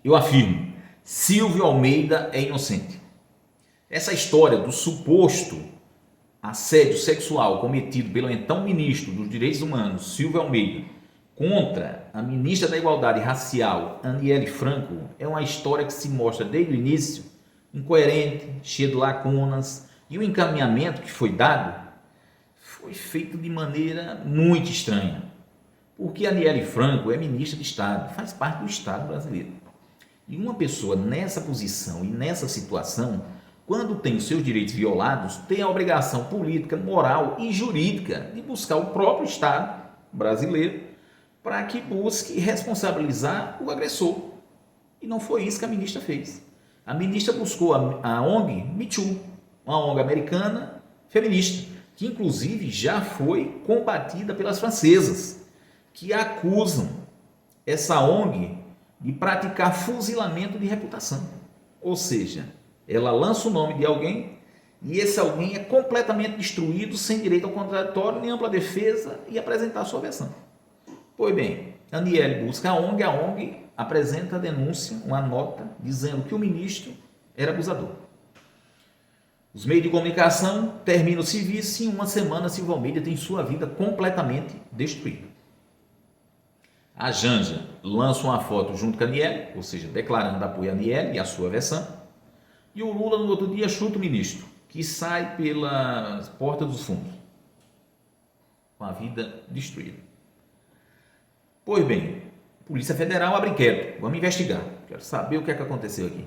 Eu afirmo, Silvio Almeida é inocente. Essa história do suposto assédio sexual cometido pelo então ministro dos Direitos Humanos, Silvio Almeida, contra a ministra da Igualdade Racial, Aniele Franco, é uma história que se mostra desde o início incoerente, cheia de lacunas, e o encaminhamento que foi dado foi feito de maneira muito estranha, porque Aniele Franco é ministra de Estado, faz parte do Estado brasileiro. E uma pessoa nessa posição e nessa situação, quando tem os seus direitos violados, tem a obrigação política, moral e jurídica de buscar o próprio Estado brasileiro para que busque responsabilizar o agressor. E não foi isso que a ministra fez. A ministra buscou a ONG Me Too, uma ONG americana feminista, que inclusive já foi combatida pelas francesas, que acusam essa ONG de praticar fuzilamento de reputação. Ou seja, ela lança o nome de alguém e esse alguém é completamente destruído, sem direito ao contraditório, nem ampla defesa e apresentar a sua versão. Pois bem, Aniele busca a ONG apresenta a denúncia, uma nota, dizendo que o ministro era abusador. Os meios de comunicação terminam o serviço e em uma semana Silvio Almeida tem sua vida completamente destruída. A Janja lança uma foto junto com a Aniele, ou seja, declarando apoio a Aniele e a sua versão, e o Lula no outro dia chuta o ministro, que sai pela porta dos fundos, com a vida destruída. Pois bem, Polícia Federal abre inquérito, vamos investigar, quero saber o que é que aconteceu aqui.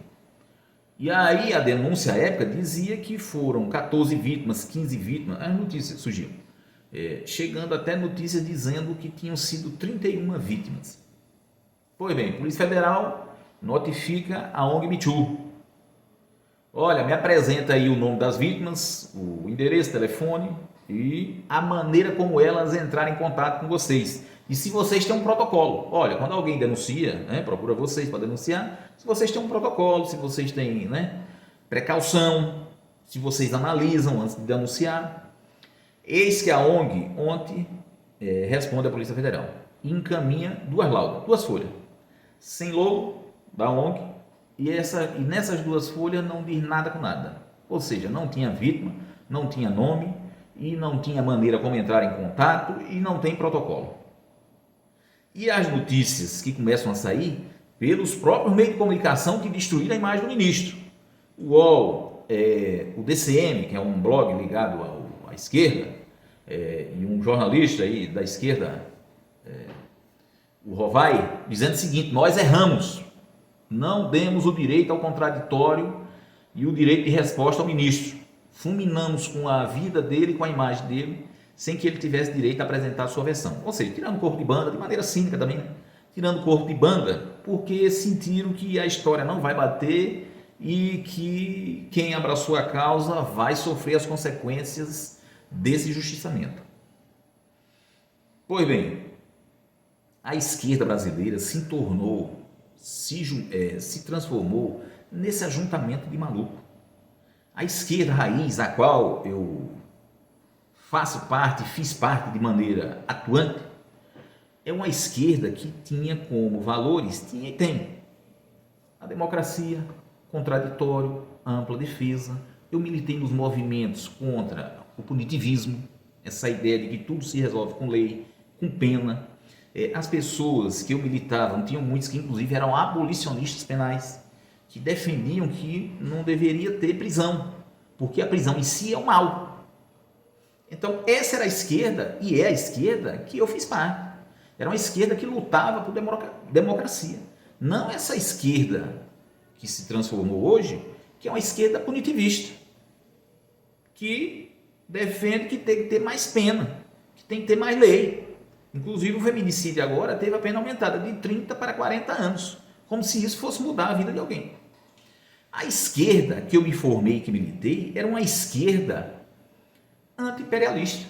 E aí a denúncia à época dizia que foram 14 vítimas, 15 vítimas, as notícias surgiram, chegando até notícias dizendo que tinham sido 31 vítimas. Pois bem, Polícia Federal notifica a ONG Me Too. Olha, me apresenta aí o nome das vítimas, o endereço, telefone e a maneira como elas entraram em contato com vocês. E se vocês têm um protocolo, olha, quando alguém denuncia, procura vocês para denunciar, se vocês têm um protocolo, se vocês têm precaução, se vocês analisam antes de denunciar. Eis que a ONG ontem responde à Polícia Federal e encaminha duas laudas, duas folhas, sem logo da ONG, e nessas duas folhas não diz nada com nada. Ou seja, não tinha vítima, não tinha nome, e não tinha maneira como entrar em contato, e não tem protocolo. E as notícias que começam a sair pelos próprios meios de comunicação que destruíram a imagem do ministro. O UOL, o DCM, que é um blog ligado à esquerda, e um jornalista aí da esquerda, o Rovai, dizendo o seguinte: nós erramos, não demos o direito ao contraditório e o direito de resposta ao ministro. Fulminamos com a vida dele, com a imagem dele, sem que ele tivesse direito a apresentar a sua versão. Ou seja, tirando o corpo de banda, de maneira cínica também, tirando o corpo de banda, porque sentiram que a história não vai bater e que quem abraçou a causa vai sofrer as consequências desse justiçamento. Pois bem, a esquerda brasileira se transformou nesse ajuntamento de maluco. A esquerda raiz, a qual eu fiz parte de maneira atuante, é uma esquerda que tinha como valores, tinha e tem, a democracia, contraditório, ampla defesa. Eu militei nos movimentos contra o punitivismo, essa ideia de que tudo se resolve com lei, com pena. As pessoas que eu militava, tinham muitos que inclusive eram abolicionistas penais, que defendiam que não deveria ter prisão, porque a prisão em si é um mal. Então essa era a esquerda, e é a esquerda que eu fiz parte. Era uma esquerda que lutava por democracia. Não essa esquerda que se transformou hoje, que é uma esquerda punitivista, que defende que tem que ter mais pena, que tem que ter mais lei. Inclusive o feminicídio agora teve a pena aumentada de 30 para 40 anos, como se isso fosse mudar a vida de alguém. A esquerda que eu me formei, que militei, era uma esquerda anti-imperialista.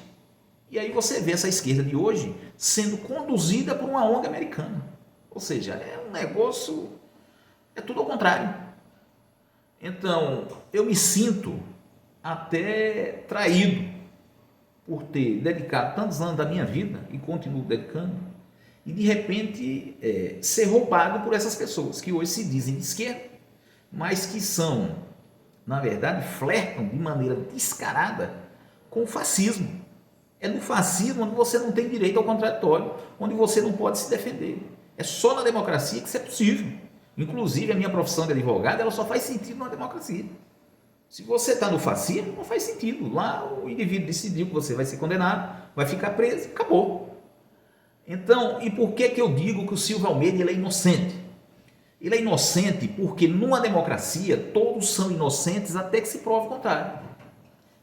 E aí você vê essa esquerda de hoje sendo conduzida por uma ONG americana. Ou seja, é um negócio, é tudo ao contrário. Então, eu me sinto até traído por ter dedicado tantos anos da minha vida, e continuo dedicando, e de repente ser roubado por essas pessoas que hoje se dizem de esquerda, mas que são, na verdade, flertam de maneira descarada com o fascismo. É no fascismo onde você não tem direito ao contraditório, onde você não pode se defender. É só na democracia que isso é possível. Inclusive, a minha profissão de advogado, ela só faz sentido na democracia. Se você está no fascismo, não faz sentido. Lá o indivíduo decidiu que você vai ser condenado, vai ficar preso, acabou. Então, e por que eu digo que o Silvio Almeida ele é inocente? Ele é inocente porque numa democracia todos são inocentes até que se prove o contrário.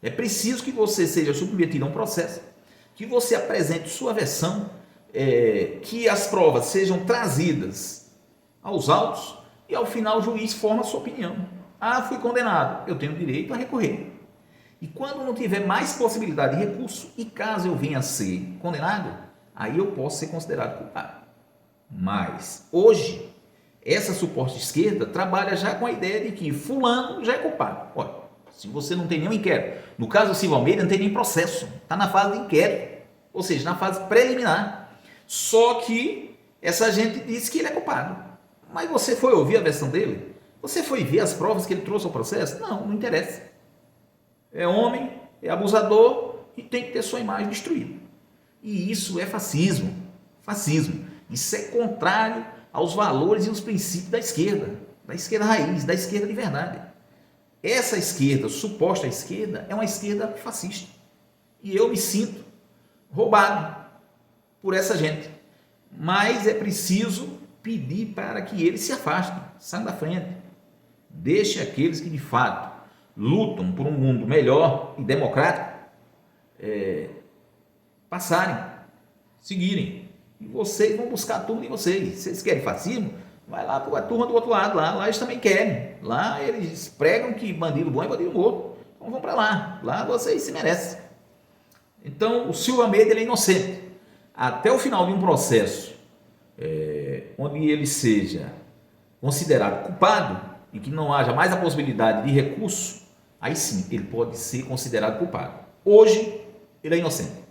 É preciso que você seja submetido a um processo, que você apresente sua versão, que as provas sejam trazidas aos autos e ao final o juiz forma a sua opinião. Ah, fui condenado, eu tenho direito a recorrer. E quando não tiver mais possibilidade de recurso, e caso eu venha a ser condenado, aí eu posso ser considerado culpado. Mas hoje, essa suposta esquerda trabalha já com a ideia de que fulano já é culpado. Olha, se você não tem nenhum inquérito, no caso do Silvio Almeida não tem nem processo, está na fase de inquérito, ou seja, na fase preliminar. Só que essa gente disse que ele é culpado. Mas você foi ouvir a versão dele? Você foi ver as provas que ele trouxe ao processo? Não, não interessa. É homem, é abusador e tem que ter sua imagem destruída. E isso é fascismo. Fascismo. Isso é contrário aos valores e aos princípios da esquerda raiz, da esquerda de verdade. Essa esquerda, suposta esquerda, é uma esquerda fascista. E eu me sinto roubado por essa gente. Mas é preciso pedir para que eles se afastem, saiam da frente. Deixe aqueles que de fato lutam por um mundo melhor e democrático passarem, seguirem. E vocês vão buscar a turma de vocês. Se vocês querem fascismo, vai lá para a turma do outro lado, lá eles também querem. Lá eles pregam que bandido bom é bandido morto. Então vão para lá. Lá vocês se merecem. Então o Silvio Almeida ele é inocente. Até o final de um processo onde ele seja considerado culpado e que não haja mais a possibilidade de recurso, aí sim ele pode ser considerado culpado. Hoje ele é inocente.